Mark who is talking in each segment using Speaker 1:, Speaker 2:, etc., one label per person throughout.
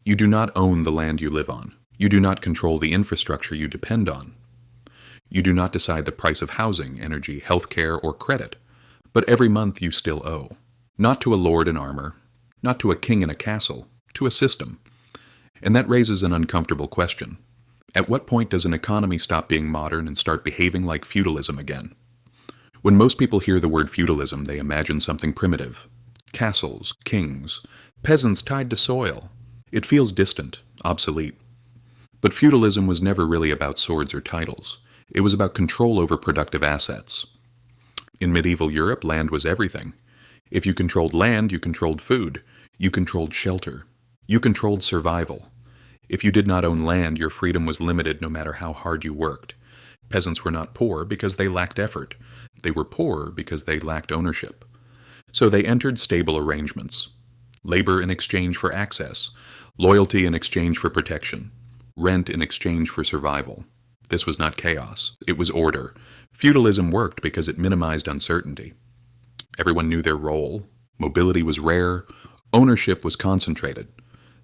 Speaker 1: You do not own the land you live on. You do not control the infrastructure you depend on. You do not decide the price of housing, energy, healthcare, or credit, but every month you still owe. Not to a lord in armor, not to a king in a castle, to a system. And that raises an uncomfortable question. At what point does an economy stop being modern and start behaving like feudalism again? When most people hear the word feudalism, they imagine something primitive. Castles, kings, peasants tied to soil. It feels distant, obsolete. But feudalism was never really about swords or titles. It was about control over productive assets. In medieval Europe, land was everything. If you controlled land, you controlled food. You controlled shelter. You controlled survival. If you did not own land, your freedom was limited no matter how hard you worked. Peasants were not poor because they lacked effort. They were poor because they lacked ownership. So they entered stable arrangements. Labor in exchange for access. Loyalty in exchange for protection. Rent in exchange for survival. This was not chaos. It was order. Feudalism worked because it minimized uncertainty. Everyone knew their role. Mobility was rare. Ownership was concentrated.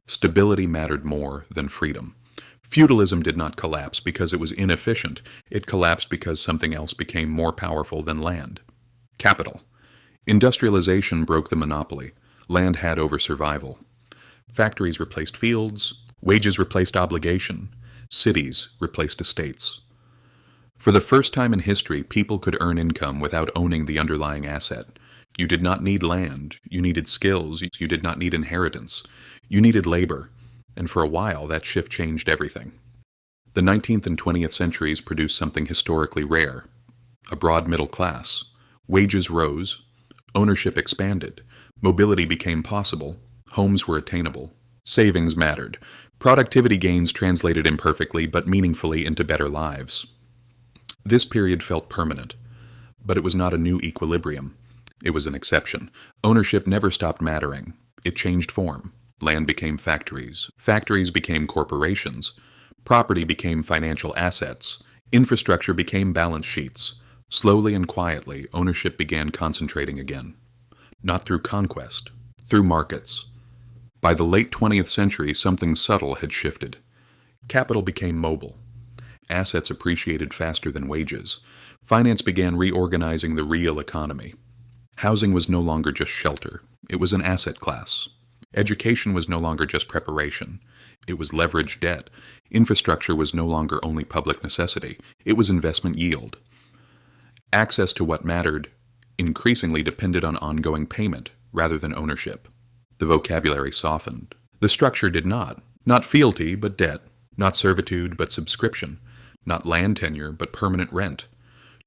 Speaker 1: Stability mattered more than freedom. Feudalism did not collapse because it was inefficient. It collapsed because something else became more powerful than land. Capital. Industrialization broke the monopoly. Land had over survival. Factories replaced fields. Wages replaced obligation. Cities replaced estates. For the first time in history, people could earn income without owning the underlying asset. You did not need land. You needed skills. You did not need inheritance. You needed labor. And for a while, that shift changed everything. The 19th and 20th centuries produced something historically rare. A broad middle class. Wages rose. Ownership expanded. Mobility became possible. Homes were attainable. Savings mattered. Productivity gains translated imperfectly but meaningfully into better lives. This period felt permanent, but it was not a new equilibrium. It was an exception. Ownership never stopped mattering. It changed form. Land became factories. Factories became corporations. Property became financial assets. Infrastructure became balance sheets. Slowly and quietly, ownership began concentrating again. Not through conquest, through markets. By the late 20th century, something subtle had shifted. Capital became mobile. Assets appreciated faster than wages. Finance began reorganizing the real economy. Housing was no longer just shelter. It was an asset class. Education was no longer just preparation. It was leveraged debt. Infrastructure was no longer only public necessity. It was investment yield. Access to what mattered increasingly depended on ongoing payment rather than ownership. The vocabulary softened. The structure did not. Not fealty, but debt. Not servitude, but subscription. Not land tenure, but permanent rent.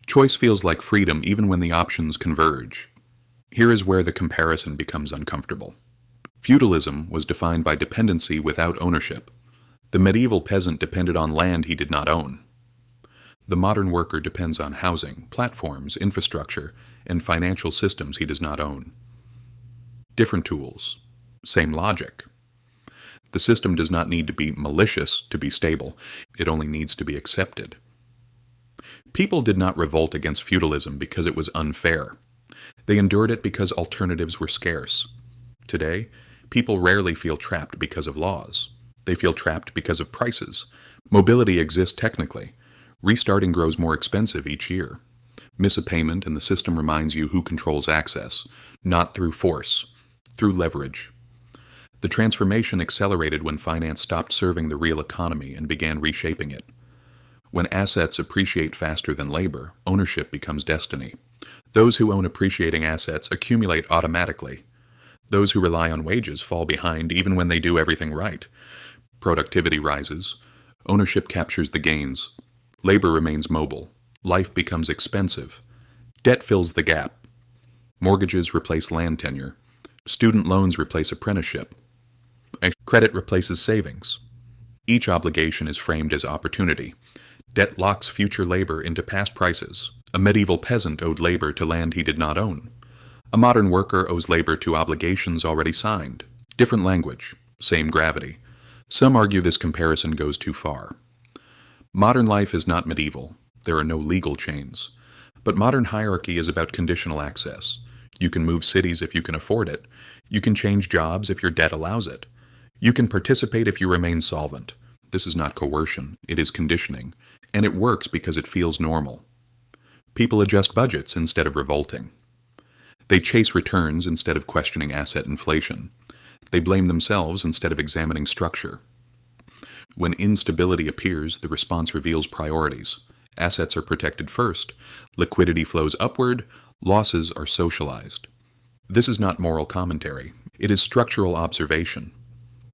Speaker 1: Choice feels like freedom even when the options converge. Here is where the comparison becomes uncomfortable. Feudalism was defined by dependency without ownership. The medieval peasant depended on land he did not own. The modern worker depends on housing, platforms, infrastructure, and financial systems he does not own. Different tools, same logic. The system does not need to be malicious to be stable. It only needs to be accepted. People did not revolt against feudalism because it was unfair. They endured it because alternatives were scarce. Today, people rarely feel trapped because of laws. They feel trapped because of prices. Mobility exists technically. Restarting grows more expensive each year. Miss a payment and the system reminds you who controls access, not through force, through leverage. The transformation accelerated when finance stopped serving the real economy and began reshaping it. When assets appreciate faster than labor, ownership becomes destiny. Those who own appreciating assets accumulate automatically. Those who rely on wages fall behind even when they do everything right. Productivity rises. Ownership captures the gains. Labor remains mobile. Life becomes expensive. Debt fills the gap. Mortgages replace land tenure. Student loans replace apprenticeship. Credit replaces savings. Each obligation is framed as opportunity. Debt locks future labor into past prices. A medieval peasant owed labor to land he did not own. A modern worker owes labor to obligations already signed. Different language, same gravity. Some argue this comparison goes too far. Modern life is not medieval. There are no legal chains. But modern hierarchy is about conditional access. You can move cities if you can afford it. You can change jobs if your debt allows it. You can participate if you remain solvent. This is not coercion, it is conditioning, and it works because it feels normal. People adjust budgets instead of revolting. They chase returns instead of questioning asset inflation. They blame themselves instead of examining structure. When instability appears, the response reveals priorities. Assets are protected first, liquidity flows upward, losses are socialized. This is not moral commentary. It is structural observation.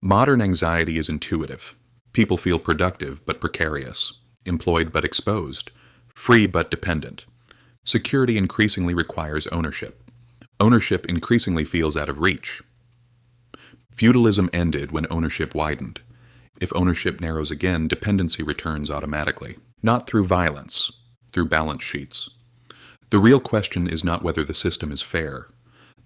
Speaker 1: Modern anxiety is intuitive. People feel productive but precarious, employed but exposed, free but dependent. Security increasingly requires ownership. Ownership increasingly feels out of reach. Feudalism ended when ownership widened. If ownership narrows again, dependency returns automatically. Not through violence, through balance sheets. The real question is not whether the system is fair.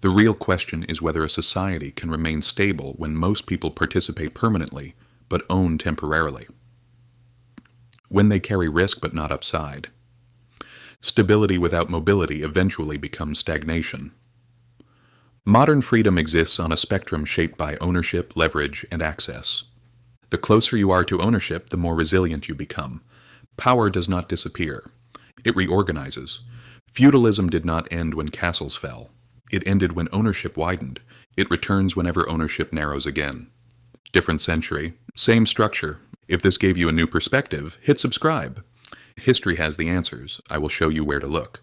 Speaker 1: The real question is whether a society can remain stable when most people participate permanently, but own temporarily. When they carry risk but not upside. Stability without mobility eventually becomes stagnation. Modern freedom exists on a spectrum shaped by ownership, leverage, and access. The closer you are to ownership, the more resilient you become. Power does not disappear. It reorganizes. Feudalism did not end when castles fell. It ended when ownership widened. It returns whenever ownership narrows again. Different century, same structure. If this gave you a new perspective, hit subscribe. History has the answers. I will show you where to look.